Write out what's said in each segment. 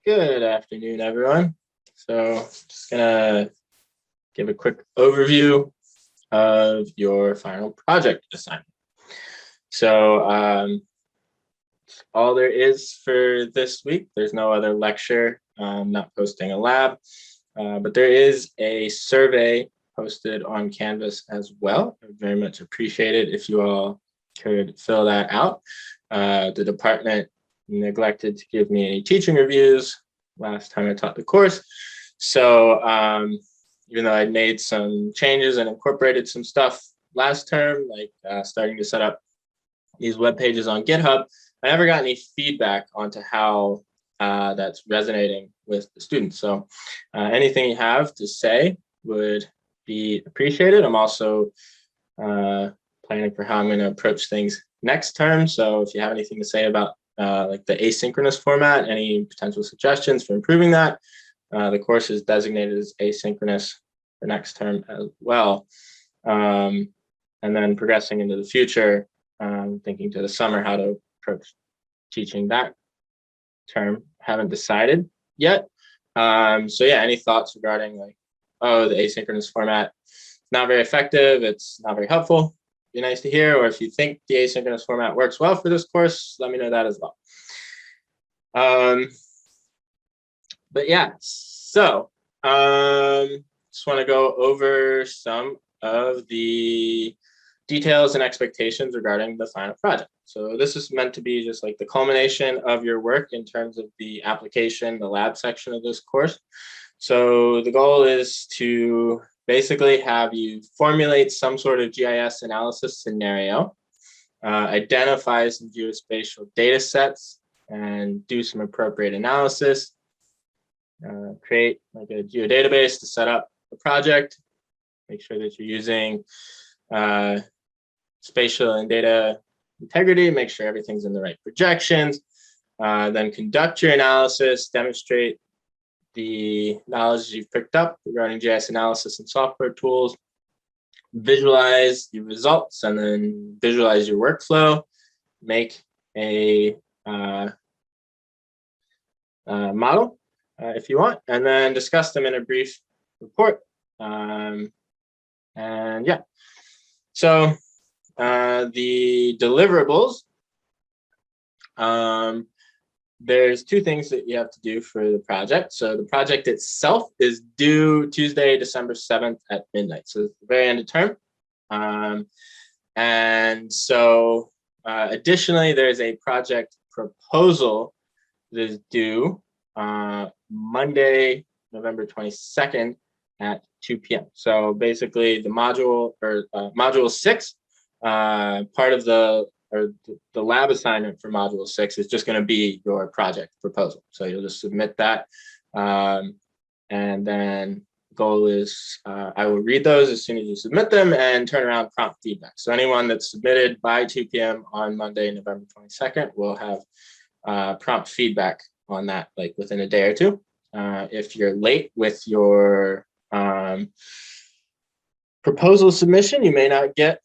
Good afternoon, everyone. So just gonna give a quick overview of your final project assignment. So all there is for this week, there's no other lecture, not posting a lab, but there is a survey posted on Canvas as well. I would very much appreciate it if you all could fill that out. The department neglected to give me any teaching reviews last time I taught the course. So even though I made some changes and incorporated some stuff last term, like starting to set up these web pages on GitHub, I never got any feedback onto how that's resonating with the students. So anything you have to say would be appreciated. I'm also planning for how I'm going to approach things next term. So if you have anything to say about like the asynchronous format, any potential suggestions for improving that, the course is designated as asynchronous for next term as well. And then progressing into the future, thinking to the summer how to approach teaching that term. Haven't decided yet. So yeah, any thoughts regarding like, oh, the asynchronous format is not very effective, it's not very helpful, be nice to hear. Or if you think the asynchronous format works well for this course, let me know that as well. But yeah, so just want to go over some of the details and expectations regarding the final project. So this is meant to be just like the culmination of your work in terms of the application, the lab section of this course. So the goal is to basically have you formulate some sort of GIS analysis scenario, identify some geospatial data sets, and do some appropriate analysis, create like a geodatabase to set up the project, make sure that you're using spatial and data integrity, make sure everything's in the right projections, then conduct your analysis, demonstrate the knowledge you've picked up regarding GIS analysis and software tools, visualize your results, and then visualize your workflow, make a model if you want, and then discuss them in a brief report. And yeah, so the deliverables, there's two things that you have to do for the project. So the project itself is due Tuesday, December 7th at midnight. So it's the very end of term. And so additionally, there's a project proposal that is due Monday, November 22nd at 2 p.m. So basically the module or module 6, part of the lab assignment for module 6 is just going to be your project proposal. So you'll just submit that. And then the goal is I will read those as soon as you submit them and turn around prompt feedback. So anyone that's submitted by 2 p.m. on Monday, November 22nd will have prompt feedback on that like within a day or two. If you're late with your proposal submission, you may not get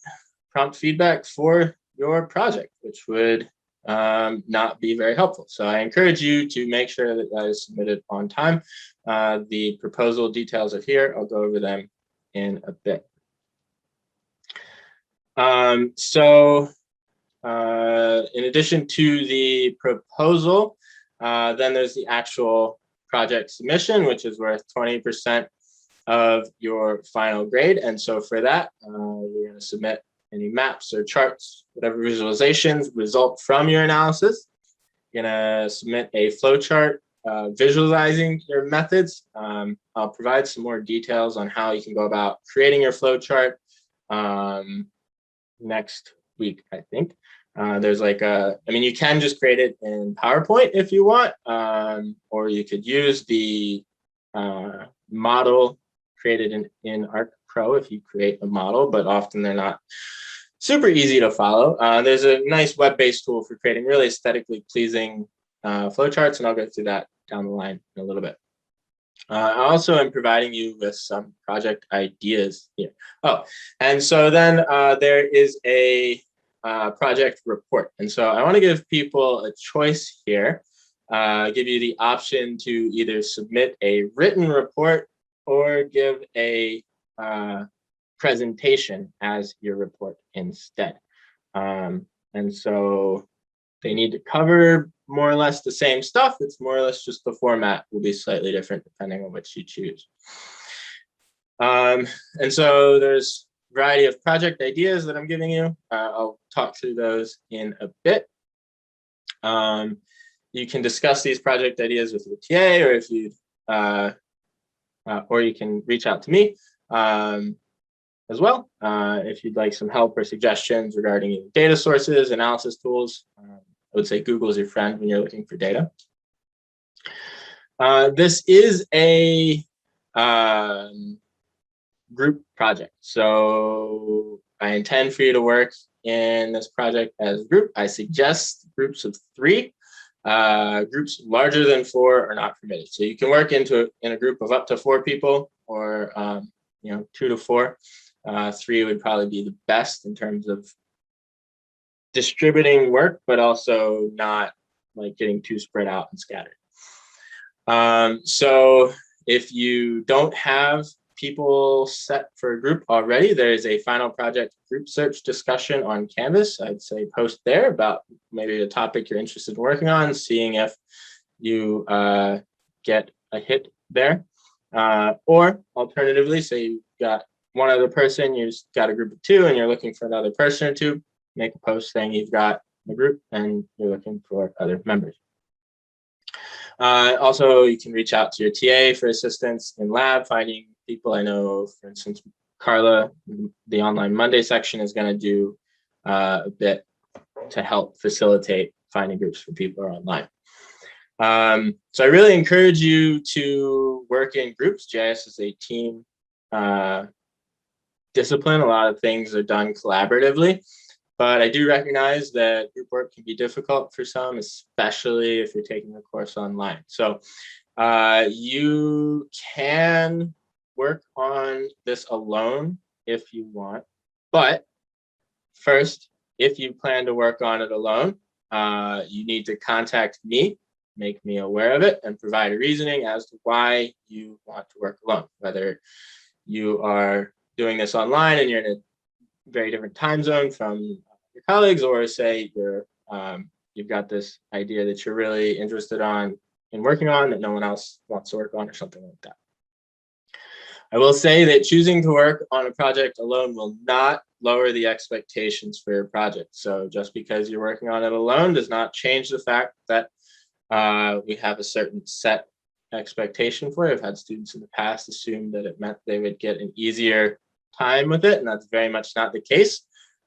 prompt feedback for your project, which would not be very helpful. So I encourage you to make sure that that is submitted on time. The proposal details are here. I'll go over them in a bit. In addition to the proposal, then there's the actual project submission, which is worth 20% of your final grade. And so for that, you're going to submit any maps or charts, whatever visualizations result from your analysis. You're going to submit a flowchart visualizing your methods. I'll provide some more details on how you can go about creating your flowchart next week, I think. There's like you can just create it in PowerPoint if you want, or you could use the model created in Arc Pro if you create a model, but often they're not super easy to follow. There's a nice web-based tool for creating really aesthetically pleasing flowcharts, and I'll go through that down the line in a little bit. I also am providing you with some project ideas here. Oh, and so then there is a project report. And so I want to give people a choice here. give you the option to either submit a written report or give a presentation as your report instead. And so they need to cover more or less the same stuff. It's more or less just the format will be slightly different depending on which you choose. And so there's a variety of project ideas that I'm giving you. I'll talk through those in a bit. You can discuss these project ideas with your TA, or if you or you can reach out to me as well if you'd like some help or suggestions regarding data sources, analysis tools. I would say Google is your friend when you're looking for data. This is a group project, so I intend for you to work in this project as a group. I suggest groups of 3. Groups larger than 4 are not permitted. So you can work in a group of up to 4 people, or 2 to 4. 3 would probably be the best in terms of distributing work, but also not like getting too spread out and scattered. So if you don't have people set for a group already, there is a final project group search discussion on Canvas. I'd say post there about maybe a topic you're interested in working on, seeing if you get a hit there. Or alternatively, say you've got one other person, you've got a group of 2 and you're looking for another person or 2, make a post saying you've got a group and you're looking for other members. Also, you can reach out to your TA for assistance in lab finding people. I know, for instance, Carla, the Online Monday section, is going to do a bit to help facilitate finding groups for people who are online. So I really encourage you to work in groups. GIS is a team discipline. A lot of things are done collaboratively, but I do recognize that group work can be difficult for some, especially if you're taking the course online. So you can work on this alone if you want, but first, if you plan to work on it alone, you need to contact me, make me aware of it, and provide a reasoning as to why you want to work alone. Whether you are doing this online and you're in a very different time zone from your colleagues, or say you've got this idea that you're really interested in working on that no one else wants to work on, or something like that. I will say that choosing to work on a project alone will not lower the expectations for your project. So just because you're working on it alone does not change the fact that we have a certain set expectation for it. I've had students in the past assume that it meant they would get an easier time with it, and that's very much not the case.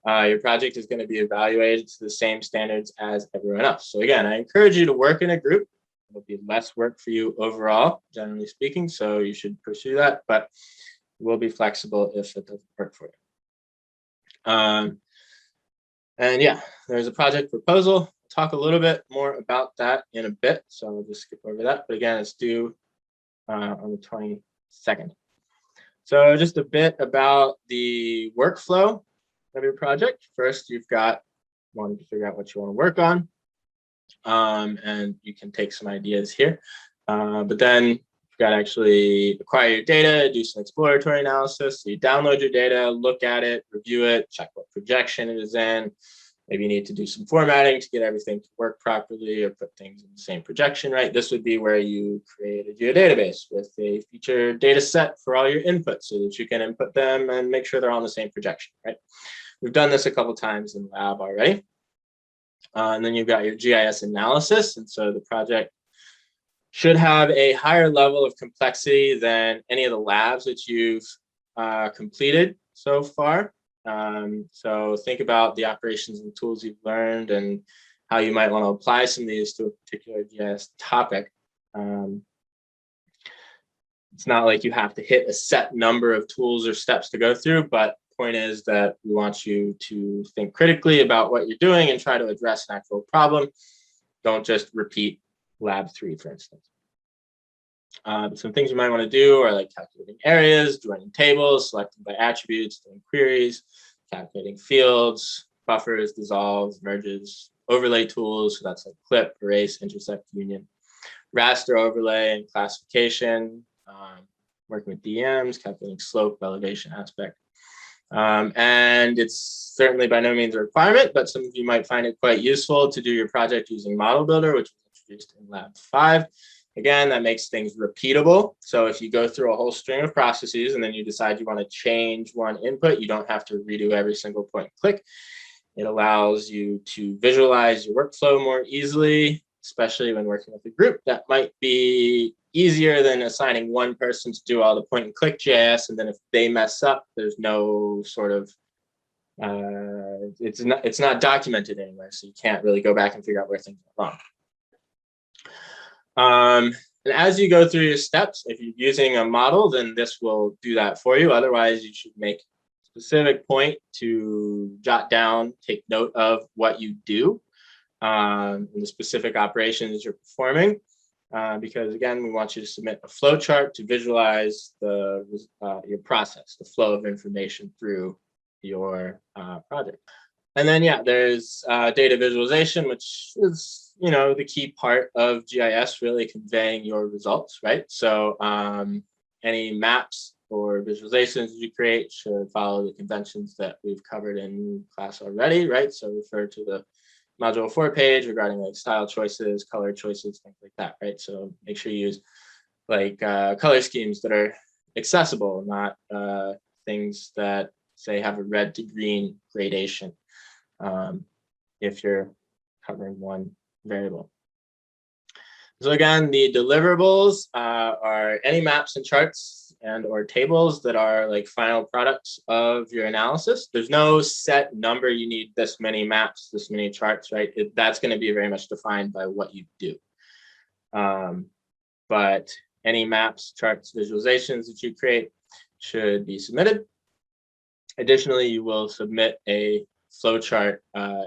Your project is going to be evaluated to the same standards as everyone else. So again, I encourage you to work in a group. It'll be less work for you overall, generally speaking, so you should pursue that, but we'll be flexible if it doesn't work for you. And yeah, there's a project proposal. I'll talk a little bit more about that in a bit, so I'll just skip over that. But again, it's due on the 22nd. So just a bit about the workflow of your project. First, you've wanted to figure out what you want to work on. And you can take some ideas here. But then you've got to actually acquire your data, do some exploratory analysis. So you download your data, look at it, review it, check what projection it is in. Maybe you need to do some formatting to get everything to work properly or put things in the same projection, right? This would be where you create a geodatabase with a feature data set for all your inputs so that you can input them and make sure they're on the same projection, right? We've done this a couple times in lab already. And then you've got your GIS analysis. And so the project should have a higher level of complexity than any of the labs that you've completed so far. So think about the operations and tools you've learned and how you might want to apply some of these to a particular GIS topic. It's not like you have to hit a set number of tools or steps to go through, but the point is that we want you to think critically about what you're doing and try to address an actual problem. Don't just repeat lab 3, for instance. Some things you might want to do are like calculating areas, joining tables, selecting by attributes, doing queries, calculating fields, buffers, dissolves, merges, overlay tools. So that's like clip, erase, intersect, union. raster overlay and classification, working with DMs, calculating slope, elevation aspect. And it's certainly by no means a requirement, but some of you might find it quite useful to do your project using Model Builder, which was introduced in Lab 5. Again, that makes things repeatable. So if you go through a whole string of processes and then you decide you want to change one input, you don't have to redo every single point and click. It allows you to visualize your workflow more easily, especially when working with a group. That might be easier than assigning one person to do all the point and click JS, and then if they mess up, there's no sort of it's not documented anywhere, so you can't really go back and figure out where things are wrong. And as you go through your steps, if you're using a model, then this will do that for you. Otherwise, you should make a specific point to jot down, take note of what you do and the specific operations you're performing. Because again, we want you to submit a flow chart to visualize your process, the flow of information through your project. And then, yeah, there's data visualization, which is, the key part of GIS, really conveying your results, right? So any maps or visualizations you create should follow the conventions that we've covered in class already, right? So refer to the Module 4 page regarding like style choices, color choices, things like that, right? So make sure you use like color schemes that are accessible, not things that say have a red to green gradation if you're covering one variable. So again, the deliverables are any maps and charts and or tables that are like final products of your analysis. There's no set number, you need this many maps, this many charts, right? That's going to be very much defined by what you do. But any maps, charts, visualizations that you create should be submitted. Additionally, you will submit a flowchart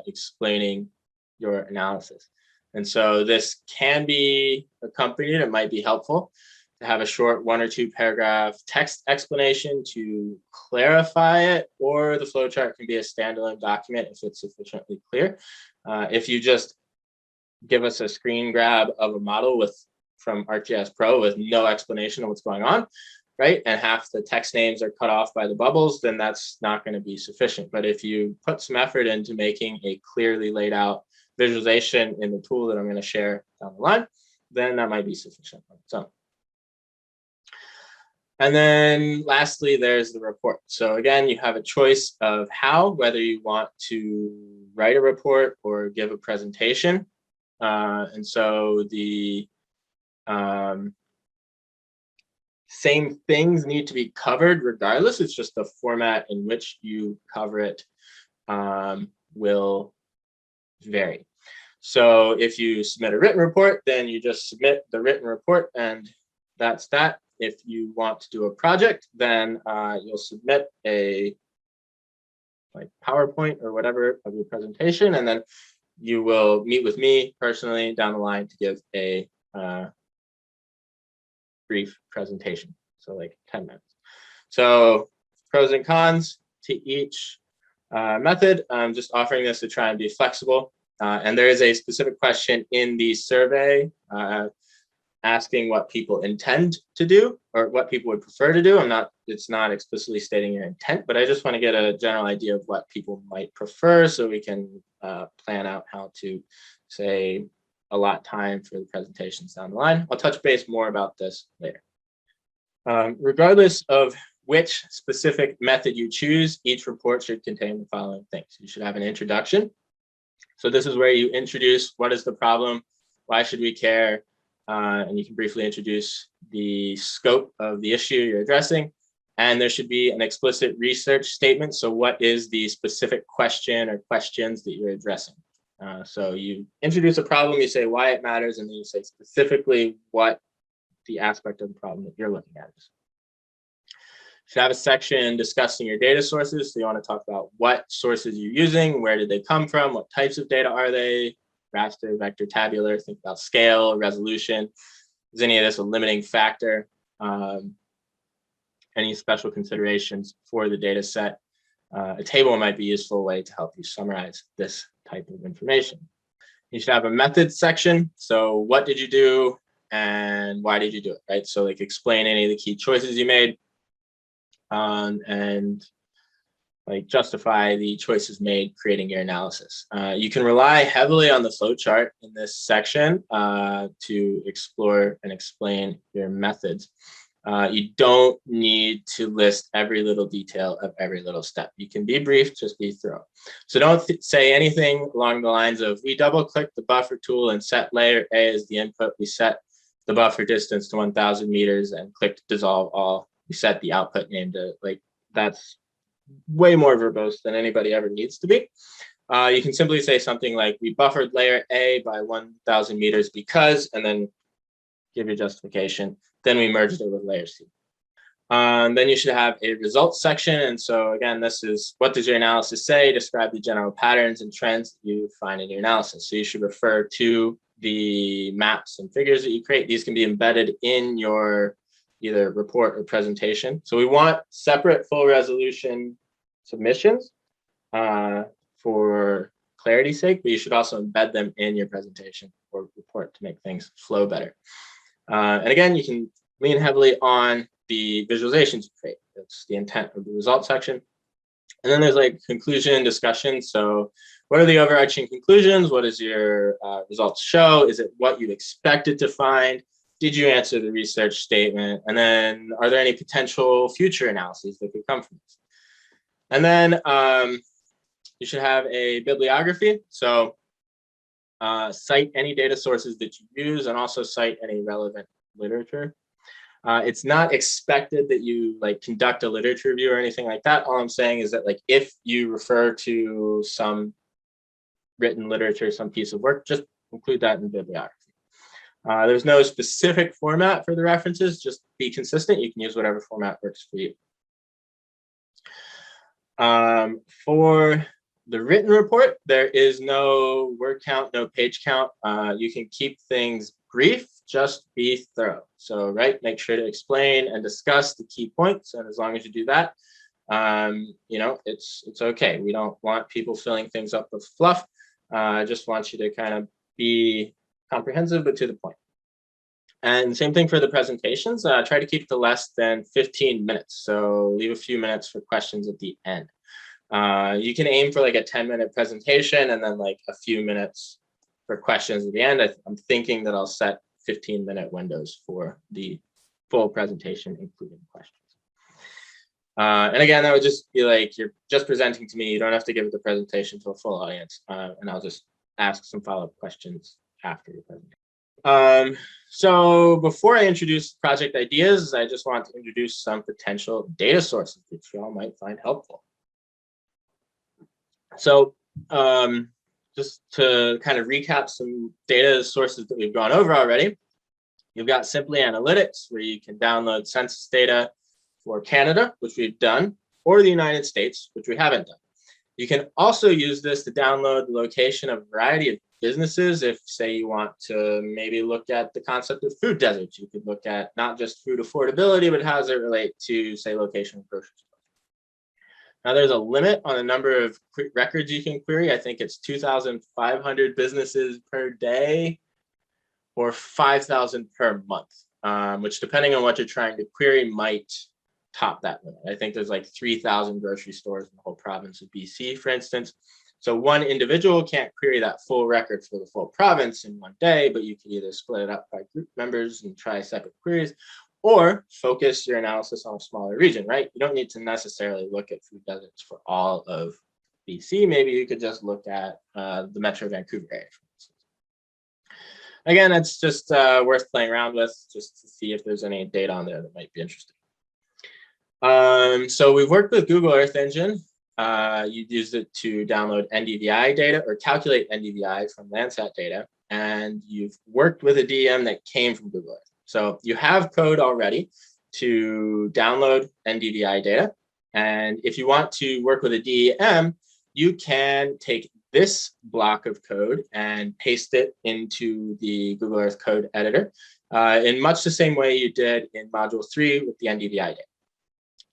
explaining your analysis. And so this can be accompanied, it might be helpful to have a short 1 or 2 paragraph text explanation to clarify it, or the flowchart can be a standalone document if it's sufficiently clear. If you just give us a screen grab of a model from ArcGIS Pro with no explanation of what's going on, right, and half the text names are cut off by the bubbles, then that's not going to be sufficient. But if you put some effort into making a clearly laid out visualization in the tool that I'm going to share down the line, then that might be sufficient on its own. And then lastly, there's the report. So again, you have a choice of whether you want to write a report or give a presentation. And so the same things need to be covered regardless. It's just the format in which you cover it will vary. So if you submit a written report, then you just submit the written report and that's that. If you want to do a project, then you'll submit a PowerPoint or whatever of your presentation, and then you will meet with me personally down the line to give a brief presentation. So like 10 minutes. So pros and cons to each method. I'm just offering this to try and be flexible. And there is a specific question in the survey asking what people intend to do or what people would prefer to do. It's not explicitly stating your intent, but I just want to get a general idea of what people might prefer so we can plan out how to, say, allot time for the presentations down the line. I'll touch base more about this later. Regardless of which specific method you choose, each report should contain the following things. You should have an introduction. So this is where you introduce what is the problem, why should we care, and you can briefly introduce the scope of the issue you're addressing. And there should be an explicit research statement. So what is the specific question or questions that you're addressing? So you introduce a problem, you say why it matters, and then you say specifically what the aspect of the problem that you're looking at is. You should have a section discussing your data sources. So you want to talk about what sources you're using, where did they come from, what types of data are they, raster, vector, tabular, think about scale, resolution. Is any of this a limiting factor? Any special considerations for the data set? A table might be a useful way to help you summarize this type of information. You should have a methods section. So what did you do? and why did you do it, right? So like explain any of the key choices you made, and like justify the choices made creating your analysis. You can rely heavily on the flowchart in this section to explore and explain your methods. You don't need to list every little detail of every little step. You can be brief, just be thorough. So don't say anything along the lines of, we double click the buffer tool and set layer A as the input. We set the buffer distance to 1,000 meters and clicked dissolve all. We set the output name to, like, that's way more verbose than anybody ever needs to be. You can simply say something like, we buffered layer A by 1,000 meters because, and then give your justification. Then we merged it with layer C. Then you should have a results section. And so again, this is, what does your analysis say? Describe the general patterns and trends that you find in your analysis. So you should refer to the maps and figures that you create. These can be embedded in your either report or presentation. So we want separate full resolution submissions for clarity's sake, but you should also embed them in your presentation or report to make things flow better. And again, you can lean heavily on the visualizations you create. That's the intent of the results section. And then there's like conclusion, discussion. So what are the overarching conclusions? What does your results show? Is it what you expected to find? Did you answer the research statement? And then are there any potential future analyses that could come from this? And then you should have a bibliography. So cite any data sources that you use and also cite any relevant literature. It's not expected that you like conduct a literature review or anything like that. All I'm saying is that like if you refer to some written literature, some piece of work, just include that in the bibliography. There's no specific format for the references, just be consistent. You can use whatever format works for you. For the written report, there is no word count, no page count. You can keep things brief, just be thorough. So, right, make sure to explain and discuss the key points. And as long as you do that, you know, it's okay. We don't want people filling things up with fluff. I just want you to kind of be comprehensive, but to the point. And same thing for the presentations. Try to keep it to less than 15 minutes. So leave a few minutes for questions at the end. You can aim for like a 10-minute presentation and then like a few minutes for questions at the end. I'm thinking that I'll set 15-minute windows for the full presentation, including questions. And again, that would just be like, you're just presenting to me. You don't have to give the presentation to a full audience. And I'll just ask some follow-up questions after your presentation. So before I introduce project ideas, I just want to introduce some potential data sources that you all might find helpful. So just to kind of recap some data sources that we've gone over already, you've got Simply Analytics, where you can download census data for Canada, which we've done, or the United States, which we haven't done. You can also use this to download the location of a variety of businesses. If, say, you want to maybe look at the concept of food deserts, you could look at not just food affordability, but how does it relate to, say, location of grocery stores. Now, there's a limit on the number of records you can query. I think it's 2,500 businesses per day or 5,000 per month, which, depending on what you're trying to query, might top that limit. I think there's like 3,000 grocery stores in the whole province of BC, for instance. So one individual can't query that full record for the full province in one day, but you can either split it up by group members and try separate queries, or focus your analysis on a smaller region, right? You don't need to necessarily look at food deserts for all of BC. Maybe you could just look at the Metro Vancouver area, for instance. Again, it's just worth playing around with just to see if there's any data on there that might be interesting. So we've worked with Google Earth Engine. You'd use it to download NDVI data or calculate NDVI from Landsat data, and you've worked with a DEM that came from Google Earth. So you have code already to download NDVI data. And if you want to work with a DEM, you can take this block of code and paste it into the Google Earth code editor in much the same way you did in module 3 with the NDVI data.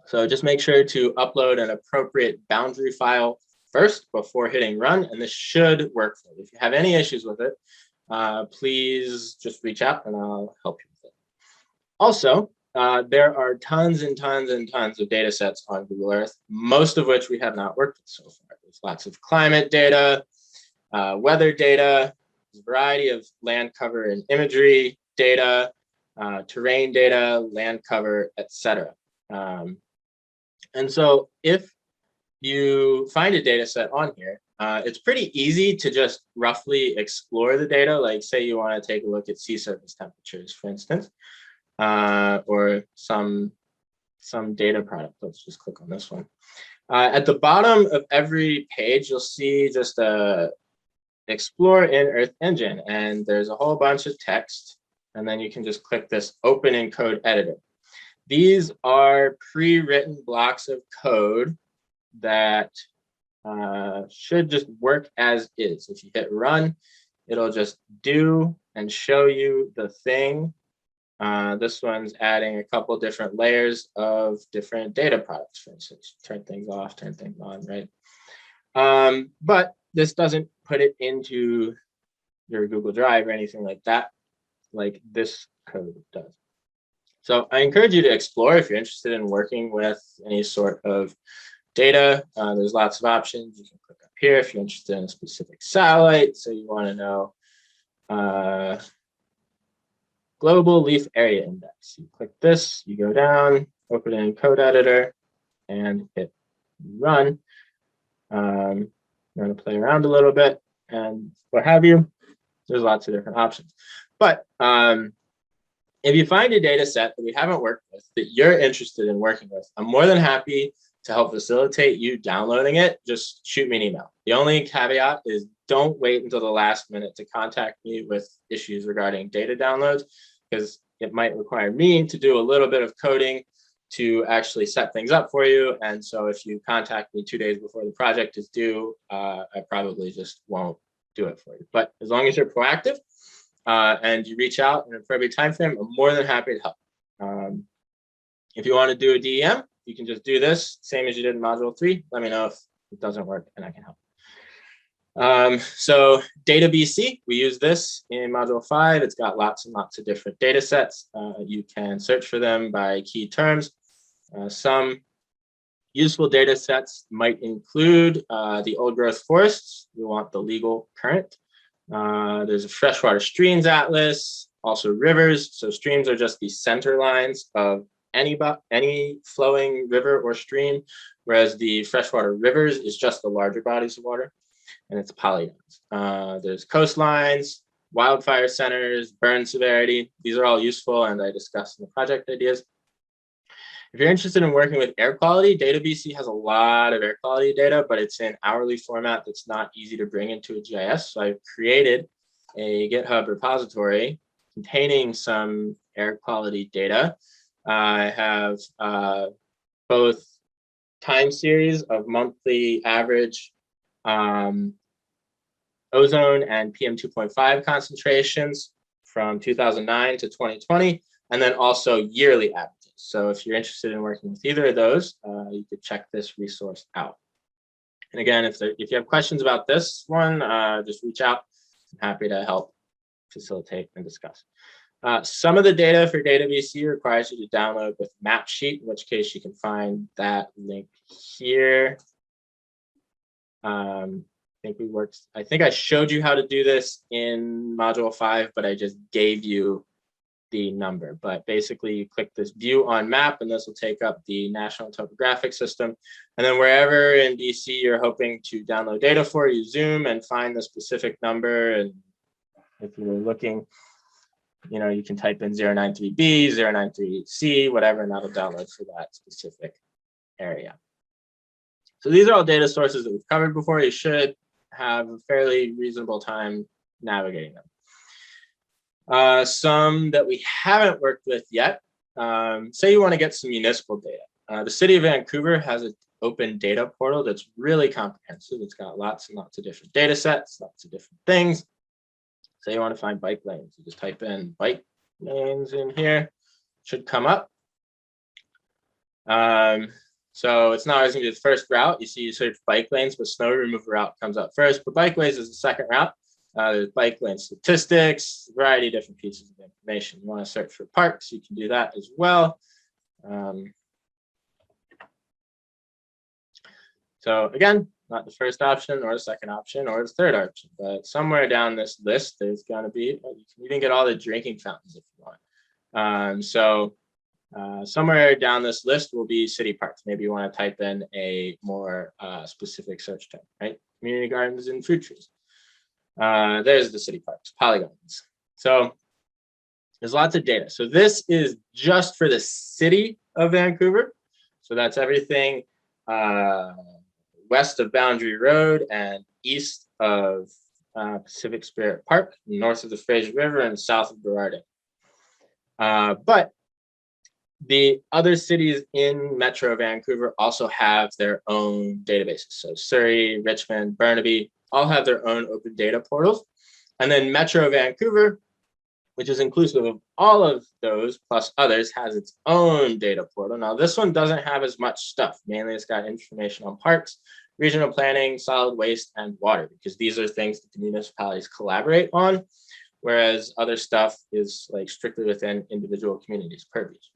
So just make sure to upload an appropriate boundary file first before hitting run, and this should work for you. If you have any issues with it, please just reach out and I'll help you with it. Also, there are tons and tons and tons of data sets on Google Earth, most of which we have not worked with so far. There's lots of climate data, weather data, a variety of land cover and imagery data, terrain data, land cover, etc. And so if you find a data set on here, it's pretty easy to just roughly explore the data. Like say you want to take a look at sea surface temperatures, for instance, or some data product. Let's just click on this one. At the bottom of every page, you'll see just a Explore in Earth Engine, and there's a whole bunch of text, and then you can just click this Open in Code Editor. These are pre-written blocks of code that should just work as is. If you hit run, it'll just do and show you the thing. This one's adding a couple different layers of different data products, for instance, turn things off, turn things on, right? But this doesn't put it into your Google Drive or anything like that, like this code does. So I encourage you to explore if you're interested in working with any sort of data. There's lots of options. You can click up here if you're interested in a specific satellite. So you want to know global leaf area index. You click this, you go down, open in code editor, and hit run. You're going to play around a little bit and what have you. There's lots of different options. But if you find a data set that we haven't worked with that you're interested in working with, I'm more than happy to help facilitate you downloading it. Just shoot me an email. The only caveat is don't wait until the last minute to contact me with issues regarding data downloads, because it might require me to do a little bit of coding to actually set things up for you. And so if you contact me 2 days before the project is due, I probably just won't do it for you. But as long as you're proactive and you reach out in an appropriate time frame, I'm more than happy to help. If you want to do a DEM, you can just do this, same as you did in Module 3. Let me know if it doesn't work and I can help. So Data BC, we use this in Module 5. It's got lots and lots of different data sets. You can search for them by key terms. Some useful data sets might include the old growth forests. We want the legal current. There's a freshwater streams atlas, also rivers. So streams are just the center lines of any flowing river or stream, whereas the freshwater rivers is just the larger bodies of water, and it's polygons. There's coastlines, wildfire centers, burn severity. These are all useful, and I discussed in the project ideas. If you're interested in working with air quality, Data BC has a lot of air quality data, but it's in hourly format that's not easy to bring into a GIS. So I've created a GitHub repository containing some air quality data. I have both time series of monthly average ozone and PM 2.5 concentrations from 2009 to 2020, and then also yearly averages. So if you're interested in working with either of those, you could check this resource out. And again, if you have questions about this one, just reach out. I'm happy to help facilitate and discuss. Some of the data for Data BC requires you to download with MapSheet, in which case you can find that link here. I think I showed you how to do this in Module 5, but I just gave you the number. But basically you click this view on map, and this will take up the National Topographic System. And then wherever in BC you're hoping to download data for, you zoom and find the specific number. And if you're looking, you can type in 093B, 093C, whatever, and that'll download for that specific area. So these are all data sources that we've covered before. You should have a fairly reasonable time navigating them. Some that we haven't worked with yet, say you want to get some municipal data. The city of Vancouver has an open data portal that's really comprehensive. It's got lots and lots of different data sets, lots of different things. Say you want to find bike lanes, you just type in bike lanes in here, should come up. So it's not always going to be the first route. You see, you search bike lanes, but snow removal route comes up first, but bikeways is the second route. There's bike lane statistics, a variety of different pieces of information. You want to search for parks, you can do that as well. So again, not the first option or the second option or the third option, but somewhere down this list, there's going to be, you can even get all the drinking fountains if you want. Somewhere down this list will be city parks. Maybe you want to type in a more specific search term, right? Community gardens and fruit trees. There's the city parks, polygons. So there's lots of data. So this is just for the city of Vancouver. So that's everything west of Boundary Road and east of Pacific Spirit Park, north of the Fraser River and south of Burrarding. But the other cities in Metro Vancouver also have their own databases. So Surrey, Richmond, Burnaby all have their own open data portals. And then Metro Vancouver, which is inclusive of all of those plus others, has its own data portal. Now, this one doesn't have as much stuff. Mainly, it's got information on parks, regional planning, solid waste, and water, because these are things that the municipalities collaborate on, whereas other stuff is like strictly within individual communities' purviews.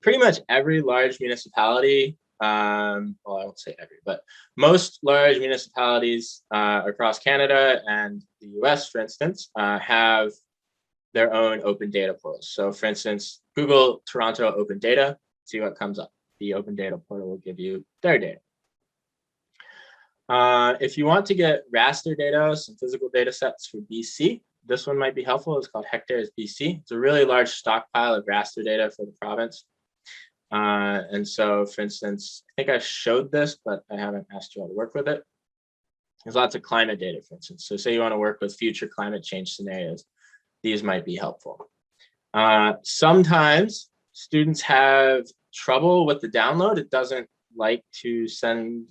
Pretty much every large municipality, well, I won't say every, but most large municipalities across Canada and the US, for instance, have their own open data portals. So for instance, Google Toronto Open Data, see what comes up. The open data portal will give you their data. If you want to get raster data, some physical data sets for BC, this one might be helpful. It's called Hectares BC. It's a really large stockpile of raster data for the province. And so, for instance, I think I showed this, but I haven't asked you all to work with it. There's lots of climate data, for instance. So say you want to work with future climate change scenarios, these might be helpful. Sometimes students have trouble with the download. It doesn't like to send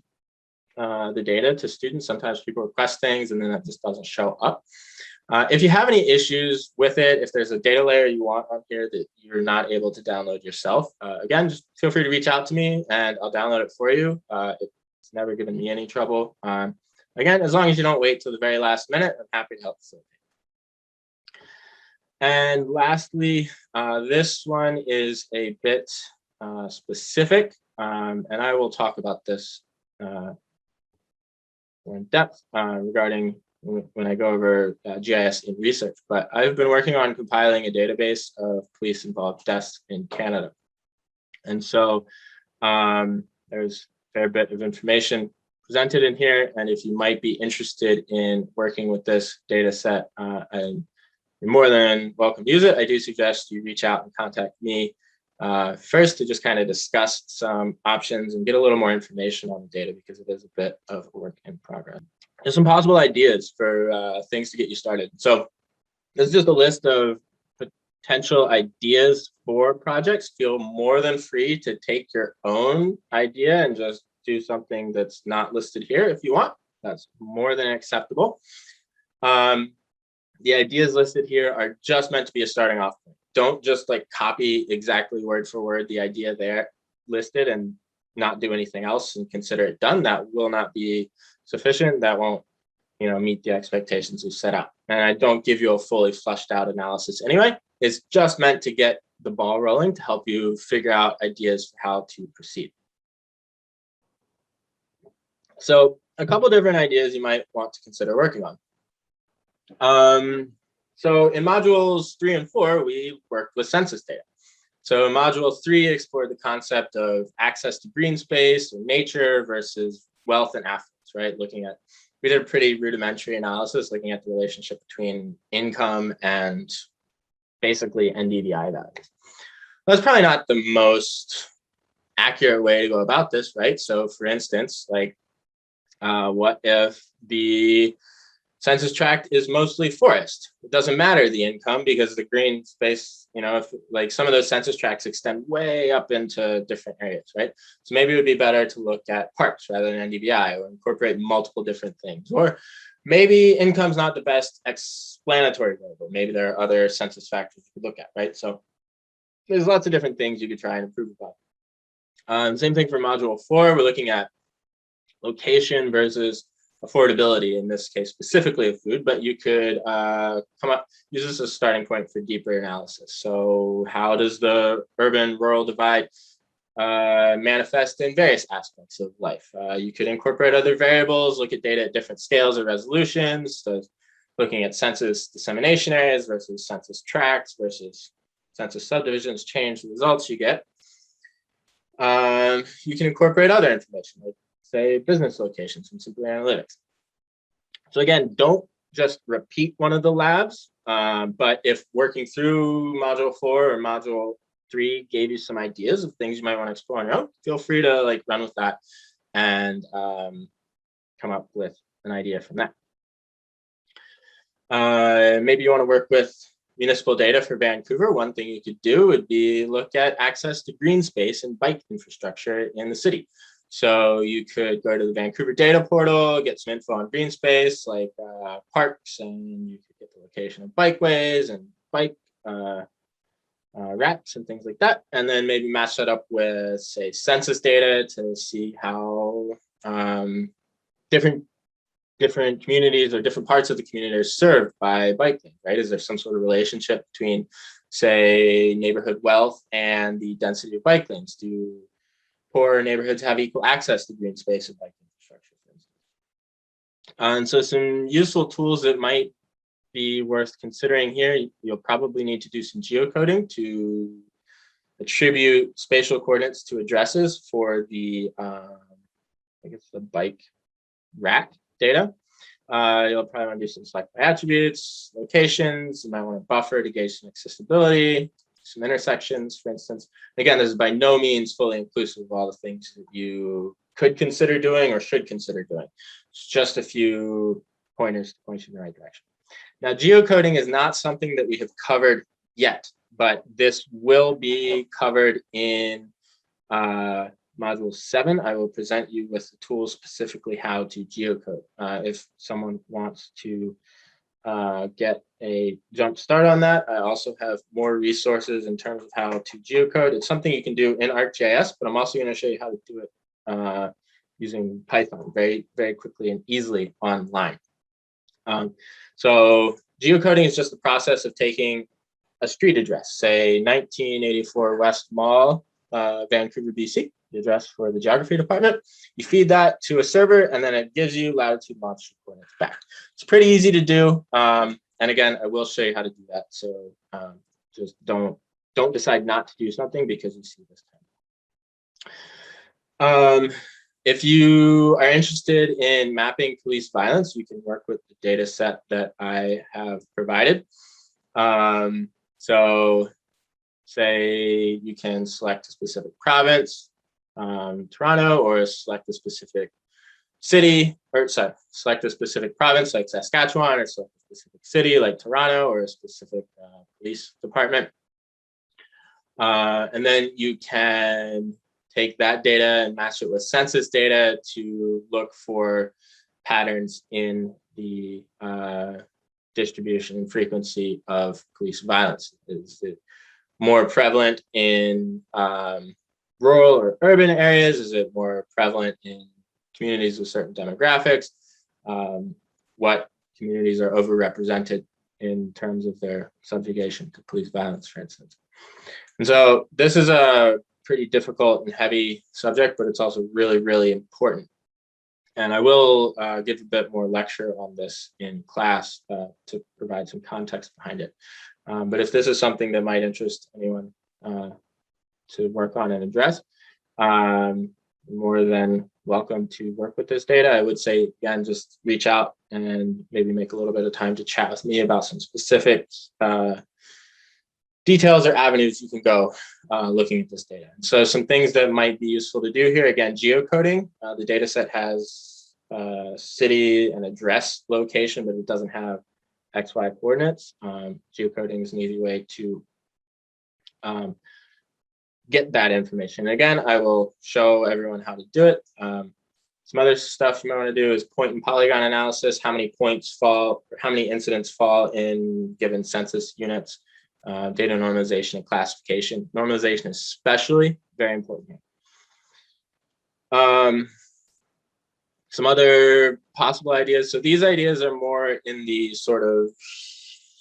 the data to students. Sometimes people request things and then it just doesn't show up. If you have any issues with it, if there's a data layer you want on here that you're not able to download yourself, again, just feel free to reach out to me and I'll download it for you. It's never given me any trouble. Again, as long as you don't wait till the very last minute, I'm happy to help facilitate. And lastly, this one is a bit specific, and I will talk about this more in depth regarding when I go over GIS in research, but I've been working on compiling a database of police-involved deaths in Canada. And so there's a fair bit of information presented in here, and if you might be interested in working with this data set, and you're more than welcome to use it, I do suggest you reach out and contact me first to just kind of discuss some options and get a little more information on the data, because it is a bit of work in progress. There's some possible ideas for things to get you started. So this is just a list of potential ideas for projects. Feel more than free to take your own idea and just do something that's not listed here if you want. That's more than acceptable. The ideas listed here are just meant to be a starting off point. Don't just like copy exactly word for word the idea there listed and not do anything else and consider it done. That will not be sufficient. That won't, meet the expectations we've set out. And I don't give you a fully fleshed out analysis anyway. It's just meant to get the ball rolling to help you figure out ideas for how to proceed. So a couple different ideas you might want to consider working on. So in modules 3 and 4, we worked with census data. So in module 3, explored the concept of access to green space or nature versus wealth and affluence, right? We did a pretty rudimentary analysis looking at the relationship between income and basically NDVI values. That's probably not the most accurate way to go about this, right? So for instance, what if the census tract is mostly forest? It doesn't matter the income because the green space, if some of those census tracts extend way up into different areas, right? So maybe it would be better to look at parks rather than NDVI or incorporate multiple different things. Or maybe income's not the best explanatory variable. Maybe there are other census factors you could look at, right? So there's lots of different things you could try and improve upon. Same thing for module 4, we're looking at location versus affordability, in this case, specifically of food, but you could use this as a starting point for deeper analysis. So how does the urban-rural divide manifest in various aspects of life? You could incorporate other variables, look at data at different scales or resolutions, so looking at census dissemination areas versus census tracts versus census subdivisions, change the results you get. You can incorporate other information, like say business locations from Simple Analytics. So again, don't just repeat one of the labs, but if working through module 4 or module 3 gave you some ideas of things you might want to explore on your own, feel free to like run with that and come up with an idea from that. Maybe you want to work with municipal data for Vancouver. One thing you could do would be look at access to green space and bike infrastructure in the city. So you could go to the Vancouver data portal, get some info on green space like parks, and you could get the location of bikeways and bike racks and things like that. And then maybe match that up with, say, census data to see how different communities or different parts of the community are served by bike lanes, right? Is there some sort of relationship between, say, neighborhood wealth and the density of bike lanes? Do poorer neighborhoods have equal access to green space and bike infrastructure, for instance? And so some useful tools that might be worth considering here, you'll probably need to do some geocoding to attribute spatial coordinates to addresses for the, I guess, the bike rack data. You'll probably want to do some select by attributes, locations. You might want to buffer to gauge some accessibility, some intersections, for instance. Again, this is by no means fully inclusive of all the things that you could consider doing or should consider doing. It's just a few pointers to point you in the right direction. Now, geocoding is not something that we have covered yet, but this will be covered in Module 7. I will present you with the tools specifically how to geocode. If someone wants to get a jump start on that, I also have more resources in terms of how to geocode. It's something you can do in ArcGIS, but I'm also going to show you how to do it using Python very, very quickly and easily online. So geocoding is just the process of taking a street address, say 1984 West Mall, Vancouver, BC, the address for the geography department. You feed that to a server, and then it gives you latitude, longitude coordinates back. It's pretty easy to do. And again, I will show you how to do that. So just don't decide not to do something because you see this time. If you are interested in mapping police violence, you can work with the data set that I have provided. So say you can select a specific province, Toronto, or select a specific city, or sorry, select a specific province like Saskatchewan, or select a specific city like Toronto, or a specific police department. And then you can take that data and match it with census data to look for patterns in the distribution and frequency of police violence. Is it more prevalent in rural or urban areas? Is it more prevalent in communities with certain demographics? What communities are overrepresented in terms of their subjugation to police violence, for instance? And so this is a pretty difficult and heavy subject, but it's also really, really important. And I will give a bit more lecture on this in class to provide some context behind it. But if this is something that might interest anyone to work on and address, more than welcome to work with this data. I would say, again, just reach out and maybe make a little bit of time to chat with me about some specific details or avenues you can go looking at this data. And so some things that might be useful to do here, again, geocoding. The data set has city and address location, but it doesn't have XY coordinates. Geocoding is an easy way to get that information. And again, I will show everyone how to do it. Some other stuff you might want to do is point and polygon analysis. How many points fall, or how many incidents fall in given census units. Data normalization and classification. Normalization is especially very important here. Some other possible ideas. So these ideas are more in the sort of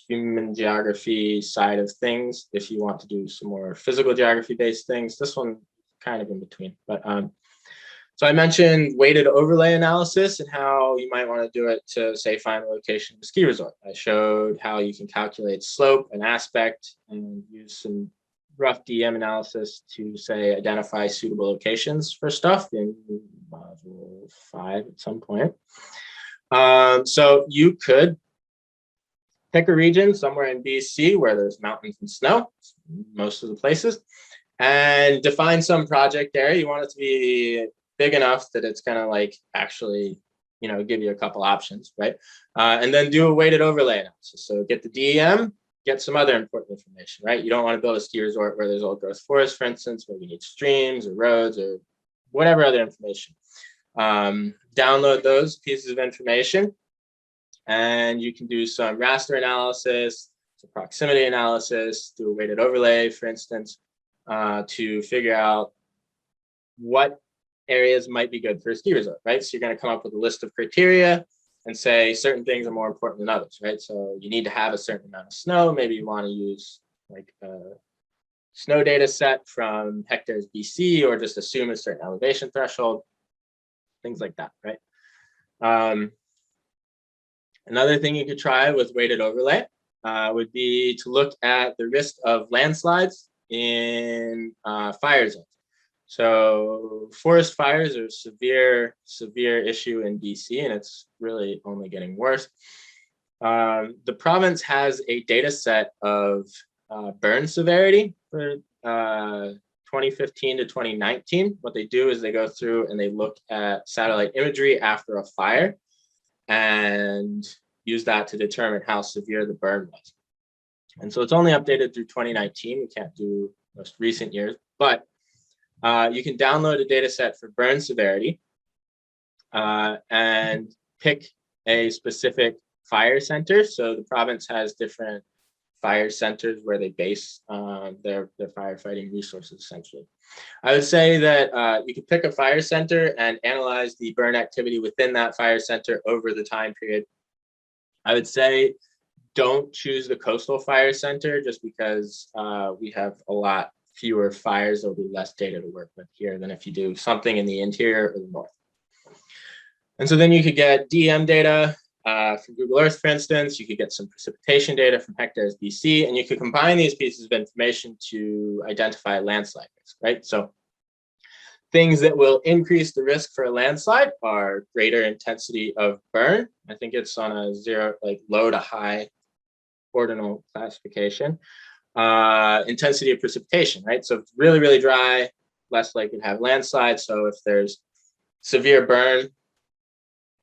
human geography side of things. If you want to do some more physical geography based things, this one kind of in between. But so I mentioned weighted overlay analysis and how you might want to do it to, say, find the location of a ski resort. I showed how you can calculate slope and aspect and use some rough DM analysis to, say, identify suitable locations for stuff in module 5 at some point. So you could pick a region somewhere in BC where there's mountains and snow, most of the places, and define some project area. You want it to be big enough that it's going to like actually, you know, give you a couple options, right? And then do a weighted overlay analysis. So get the DEM, get some other important information, right? You don't want to build a ski resort where there's old growth forest, for instance, where you need streams or roads or whatever other information. Download those pieces of information, and you can do some raster analysis, some proximity analysis, do a weighted overlay, for instance, to figure out what areas might be good for a ski resort, right? So you're going to come up with a list of criteria and say certain things are more important than others, right? So you need to have a certain amount of snow. Maybe you want to use like a snow data set from hectares BC, or just assume a certain elevation threshold, things like that, right? Another thing you could try with weighted overlay would be to look at the risk of landslides in fire zones. So forest fires are a severe issue in BC, and it's really only getting worse. The province has a data set of burn severity for 2015 to 2019. What they do is they go through and they look at satellite imagery after a fire and use that to determine how severe the burn was. And so it's only updated through 2019. We can't do most recent years, but you can download a data set for burn severity and pick a specific fire center. So the province has different fire centers where they base their firefighting resources, essentially. I would say that you could pick a fire center and analyze the burn activity within that fire center over the time period. I would say don't choose the coastal fire center just because we have a lot fewer fires. There'll be less data to work with here than if you do something in the interior or the north. And so then you could get DEM data from Google Earth, for instance. You could get some precipitation data from hectares BC, and you could combine these pieces of information to identify landslide risk, right? So things that will increase the risk for a landslide are greater intensity of burn. I think it's on a zero, like low to high ordinal classification. Intensity of precipitation, right? So if it's really, really dry, less likely to have landslides. So if there's severe burn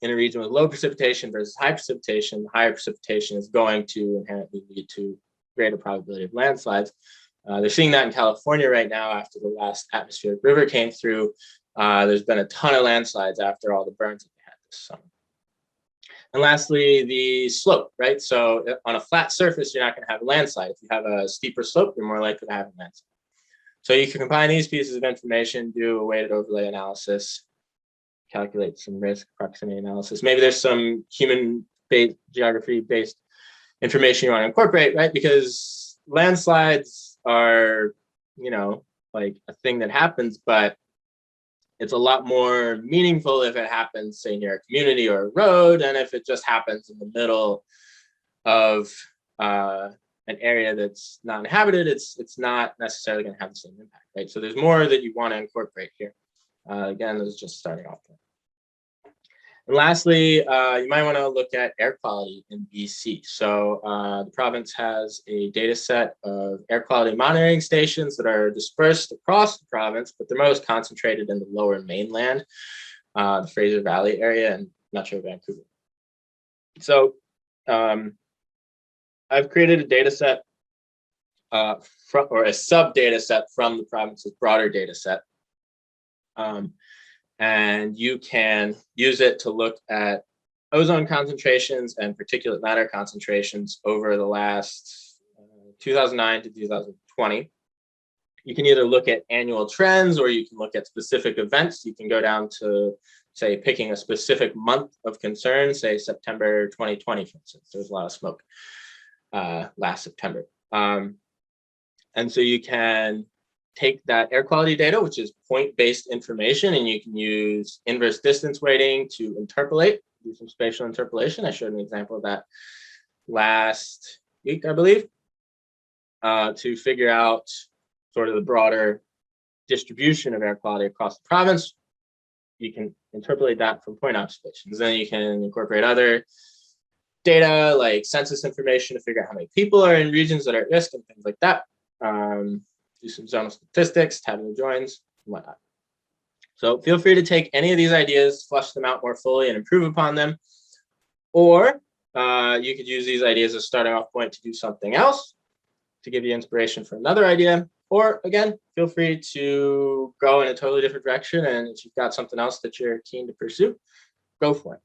in a region with low precipitation versus high precipitation, the higher precipitation is going to inherently lead to greater probability of landslides. They're seeing that in California right now after the last atmospheric river came through. There's been a ton of landslides after all the burns that we had this summer. And lastly, the slope, right? So on a flat surface, you're not going to have a landslide. If you have a steeper slope, you're more likely to have a landslide. So you can combine these pieces of information, do a weighted overlay analysis, calculate some risk, proximity analysis. Maybe there's some human-based, geography-based information you want to incorporate, right? Because landslides are, you know, like a thing that happens, but it's a lot more meaningful if it happens, say, near a community or a road, and if it just happens in the middle of an area that's not inhabited, it's not necessarily going to have the same impact, right? So there's more that you want to incorporate here. Again, this is just starting off there. And lastly, you might want to look at air quality in BC. So the province has a data set of air quality monitoring stations that are dispersed across the province, but they're most concentrated in the lower mainland, the Fraser Valley area, and Metro Vancouver. So I've created a data set or a sub data set from the province's broader data set. And you can use it to look at ozone concentrations and particulate matter concentrations over the last 2009 to 2020. You can either look at annual trends or you can look at specific events. You can go down to say picking a specific month of concern, say September 2020, for instance. There was a lot of smoke last September. And so you can take that air quality data, which is point-based information, and you can use inverse distance weighting to interpolate, do some spatial interpolation. I showed an example of that last week, I believe, to figure out sort of the broader distribution of air quality across the province. You can interpolate that from point observations. Then you can incorporate other data like census information to figure out how many people are in regions that are at risk and things like that. Do some zonal statistics, tabular joins, and whatnot. So feel free to take any of these ideas, flesh them out more fully and improve upon them. Or you could use these ideas as a starting off point to do something else to give you inspiration for another idea. Or again, feel free to go in a totally different direction. And if you've got something else that you're keen to pursue, go for it.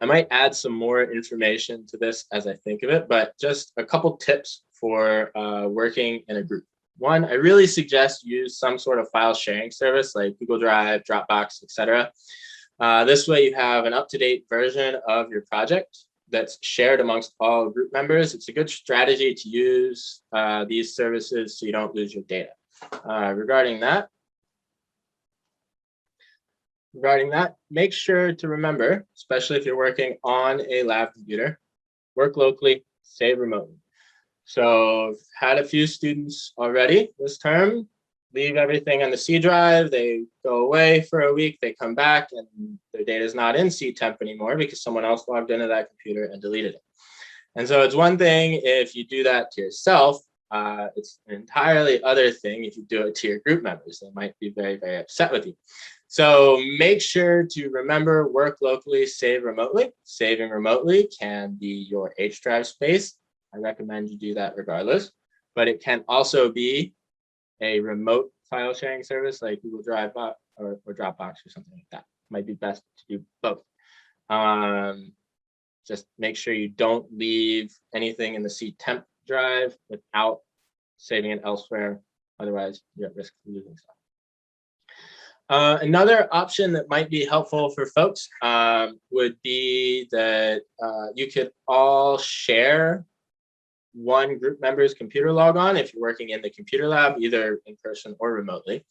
I might add some more information to this as I think of it, but just a couple tips for working in a group. One, I really suggest use some sort of file sharing service like Google Drive, Dropbox, etc. This way you have an up-to-date version of your project that's shared amongst all group members. It's a good strategy to use these services so you don't lose your data. Regarding that, make sure to remember, especially if you're working on a lab computer, work locally, save remotely. So I've had a few students already this term leave everything on the C drive, they go away for a week, they come back and their data is not in C temp anymore because someone else logged into that computer and deleted it. And so it's one thing if you do that to yourself, it's an entirely other thing if you do it to your group members. They might be very, very upset with you. So make sure to remember, work locally, save remotely. Saving remotely can be your H drive space. I recommend you do that regardless, but it can also be a remote file sharing service like Google Drive or Dropbox or something like that. Might be best to do both. Just make sure you don't leave anything in the C temp drive without saving it elsewhere. Otherwise, you're at risk of losing stuff. Another option that might be helpful for folks would be that you could all share one group member's computer logon if you're working in the computer lab, either in person or remotely.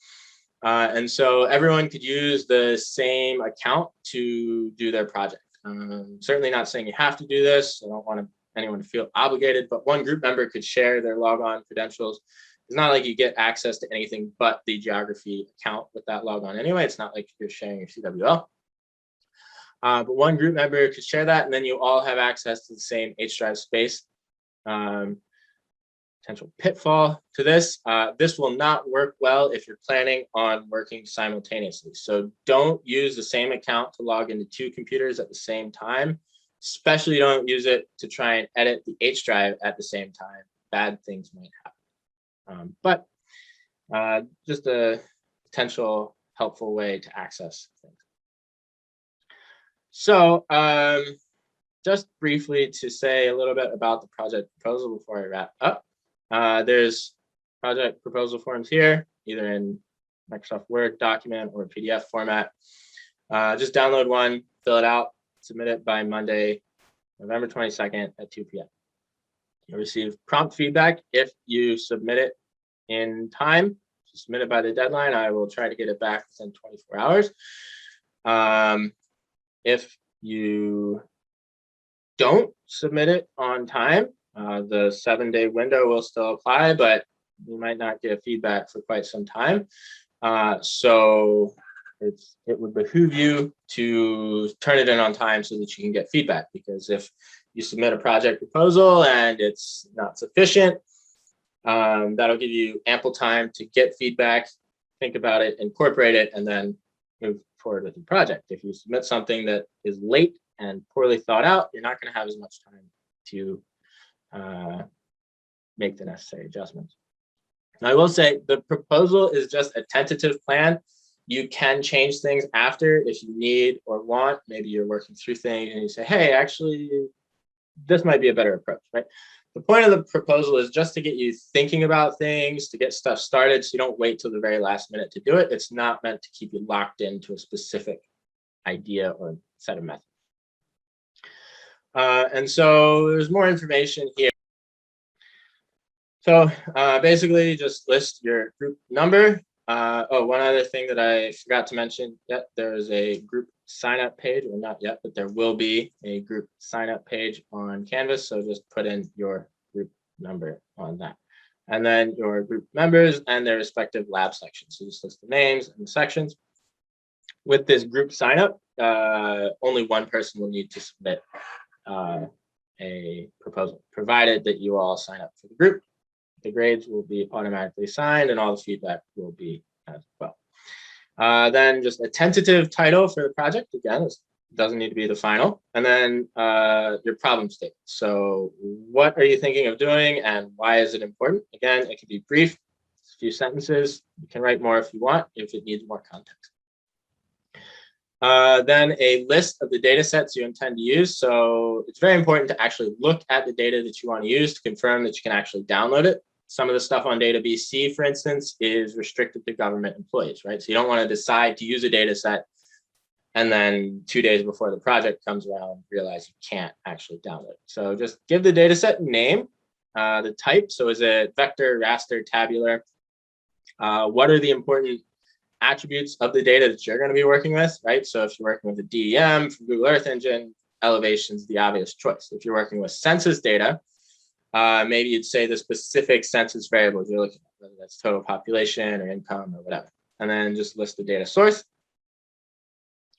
And so everyone could use the same account to do their project. Certainly not saying you have to do this. I don't want anyone to feel obligated, but one group member could share their logon credentials. It's not like you get access to anything but the geography account with that logon anyway. It's not like you're sharing your CWL. But one group member could share that, and then you all have access to the same H drive space. Potential pitfall to this. This will not work well if you're planning on working simultaneously. So don't use the same account to log into two computers at the same time. Especially don't use it to try and edit the H drive at the same time. Bad things might happen. But just a potential helpful way to access things. So just briefly to say a little bit about the project proposal before I wrap up. There's project proposal forms here, either in Microsoft Word document or PDF format. Just download one, fill it out, submit it by Monday, November 22nd at 2 p.m. You'll receive prompt feedback if you submit it in time. If you submit it by the deadline, I will try to get it back within 24 hours. If you don't submit it on time, the 7-day window will still apply, but you might not get feedback for quite some time. So it would behoove you to turn it in on time so that you can get feedback, because if you submit a project proposal and it's not sufficient, that'll give you ample time to get feedback, think about it, incorporate it, and then move forward with the project. If you submit something that is late and poorly thought out, you're not going to have as much time to make the necessary adjustments. Now, I will say the proposal is just a tentative plan. You can change things after if you need or want. Maybe you're working through things and you say, hey, actually, this might be a better approach, right? the point of the proposal is just to get you thinking about things, to get stuff started, so you don't wait till the very last minute to do it. It's not meant to keep you locked into a specific idea or set of methods. And so there's more information here. So basically just list your group number. Oh, one other thing that I forgot to mention, yet there is a group sign up page, or not yet, but there will be a group sign up page on Canvas. So just put in your group number on that. And then your group members and their respective lab sections. So just list the names and the sections. With this group sign up, only one person will need to submit a proposal, provided that you all sign up for the group. The grades will be automatically assigned and all the feedback will be as well. Then just a tentative title for the project. Again, it doesn't need to be the final. And then your problem statement. So what are you thinking of doing and why is it important? Again, it can be brief, a few sentences. You can write more if you want, if it needs more context. Then a list of the data sets you intend to use. So it's very important to actually look at the data that you want to use to confirm that you can actually download it. Some of the stuff on DataBC, for instance, is restricted to government employees, right? So you don't want to decide to use a data set and then 2 days before the project comes around, realize you can't actually download it. So just give the data set a name, the type. So is it vector, raster, tabular? What are the important attributes of the data that you're going to be working with, right? So if you're working with a DEM from Google Earth Engine, elevation is the obvious choice. If you're working with census data, maybe you'd say the specific census variables you're looking at, whether that's total population or income or whatever. And then just list the data source.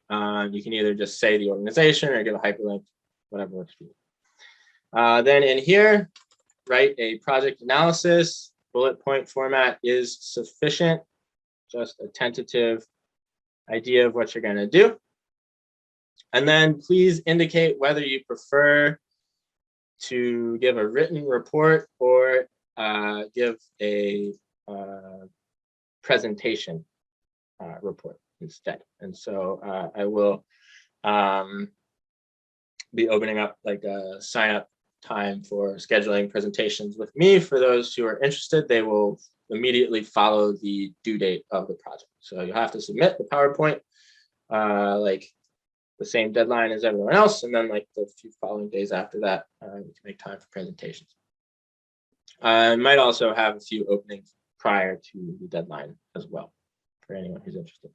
You can either just say the organization or give a hyperlink, whatever works for you. Then in here, write a project analysis. Bullet point format is sufficient. Just a tentative idea of what you're going to do. And then please indicate whether you prefer to give a written report or give a presentation report instead. And so I will be opening up like a sign up time for scheduling presentations with me. For those who are interested, they will immediately follow the due date of the project. So you have to submit the PowerPoint like the same deadline as everyone else, and then like the few following days after that, you can make time for presentations. I might also have a few openings prior to the deadline as well for anyone who's interested.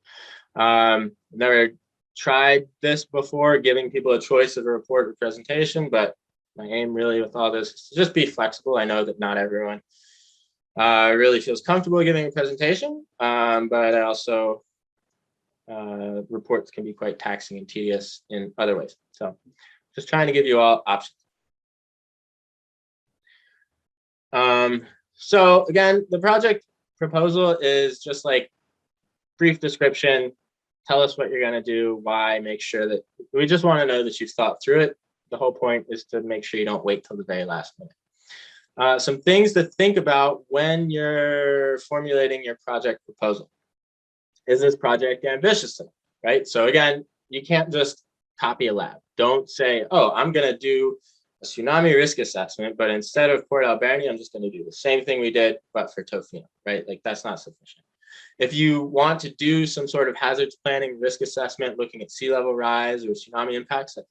Never tried this before, giving people a choice of a report or presentation, but my aim really with all this is to just be flexible. I know that not everyone really feels comfortable giving a presentation, but I also reports can be quite taxing and tedious in other ways. So just trying to give you all options. So again, the project proposal is just like brief description. Tell us what you're going to do, why, make sure that we just want to know that you've thought through it. The whole point is to make sure you don't wait till the very last minute. Some things to think about when you're formulating your project proposal. Is this project ambitious enough, right? So again, you can't just copy a lab. Don't say, oh, I'm going to do a tsunami risk assessment, but instead of Port Alberni, I'm just going to do the same thing we did, but for Tofino, right? Like that's not sufficient. If you want to do some sort of hazards planning risk assessment, looking at sea level rise or tsunami impacts, that's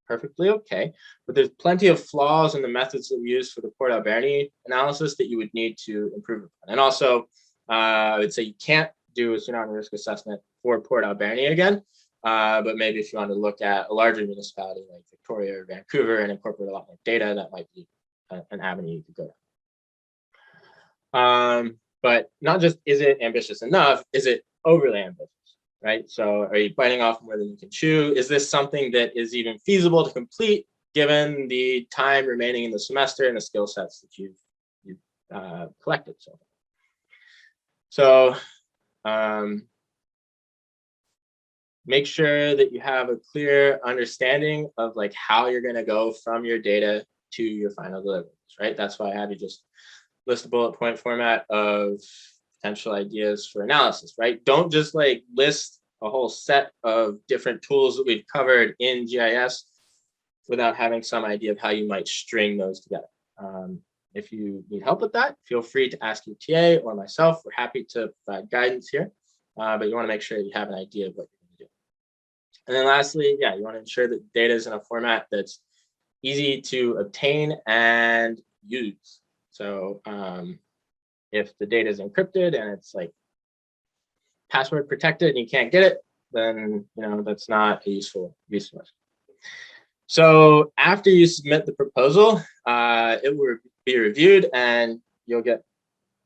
perfectly okay. But there's plenty of flaws in the methods that we use for the Port Alberni analysis that you would need to improve upon. And also, I would say you can't do a tsunami risk assessment for Port Alberni again, but maybe if you want to look at a larger municipality like Victoria or Vancouver and incorporate a lot more data, that might be an avenue you could go down. But not just is it ambitious enough, is it overly ambitious, right? So are you biting off more than you can chew? Is this something that is even feasible to complete given the time remaining in the semester and the skill sets that you've collected so far? So make sure that you have a clear understanding of like how you're going to go from your data to your final deliverables, right? That's why I had you just list a bullet point format of potential ideas for analysis, right? Don't just like list a whole set of different tools that we've covered in GIS without having some idea of how you might string those together. If you need help with that, feel free to ask your TA or myself. We're happy to provide guidance here, but you want to make sure you have an idea of what you're going to do. And then lastly, yeah, you want to ensure that data is in a format that's easy to obtain and use. So if the data is encrypted and it's like password protected and you can't get it, then that's not a useful resource. So after you submit the proposal, it will be reviewed and you'll get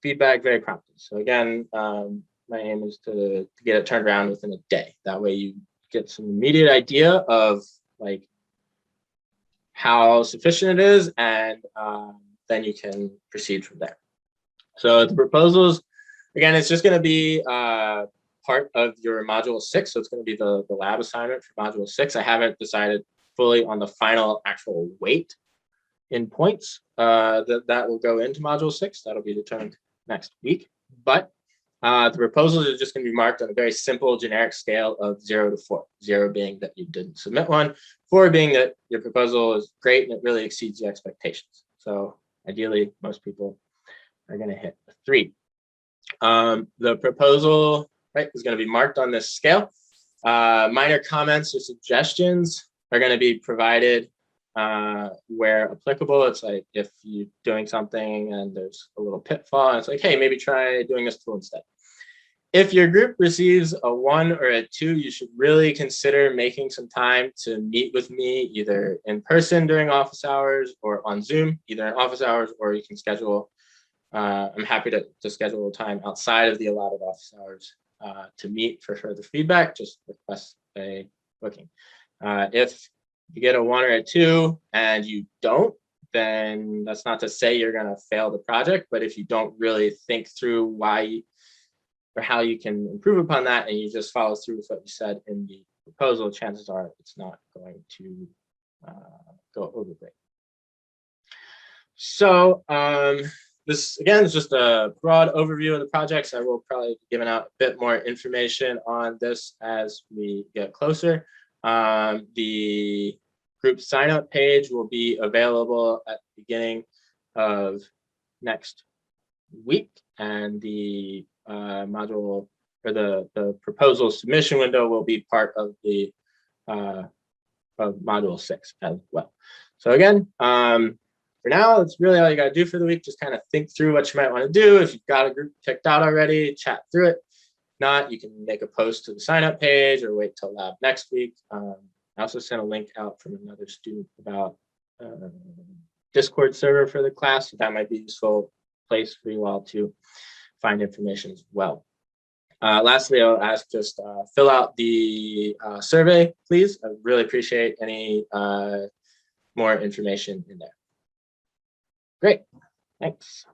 feedback very promptly. So again, my aim is to get it turned around within a day. That way you get some immediate idea of like how sufficient it is, and then you can proceed from there. So the proposals, again, it's just going to be part of your module 6. So it's going to be the lab assignment for module 6. I haven't decided fully on the final actual weight in points that will go into module 6. That'll be determined next week. But the proposals are just going to be marked on a very simple generic scale of 0 to 4. 0 being that you didn't submit one, 4 being that your proposal is great and it really exceeds the expectations. So ideally, most people are going to hit a 3. The proposal, right, is going to be marked on this scale. Minor comments or suggestions are going to be provided where applicable. It's like if you're doing something and there's a little pitfall, and it's like, hey, maybe try doing this tool instead. If your group receives a 1 or a 2, you should really consider making some time to meet with me either in person during office hours or on Zoom, either in office hours, or you can schedule. I'm happy to schedule a time outside of the allotted office hours to meet for further feedback. Just request a booking. If you get a 1 or a 2 and you don't, then that's not to say you're going to fail the project. But if you don't really think through why or how you can improve upon that, and you just follow through with what you said in the proposal, chances are it's not going to go over great. So this, again, is just a broad overview of the projects. I will probably be giving out a bit more information on this as we get closer. The group sign-up page will be available at the beginning of next week, and the module or the proposal submission window will be part of the of module 6 as well. So again, for now, that's really all you got to do for the week. Just kind of think through what you might want to do. If you've got a group picked out already, chat through it. If not, you can make a post to the sign-up page or wait till lab next week. I also sent a link out from another student about Discord server for the class. So that might be a useful place for you all to find information as well. Lastly, I'll ask just fill out the survey, please. I really appreciate any more information in there. Great, thanks.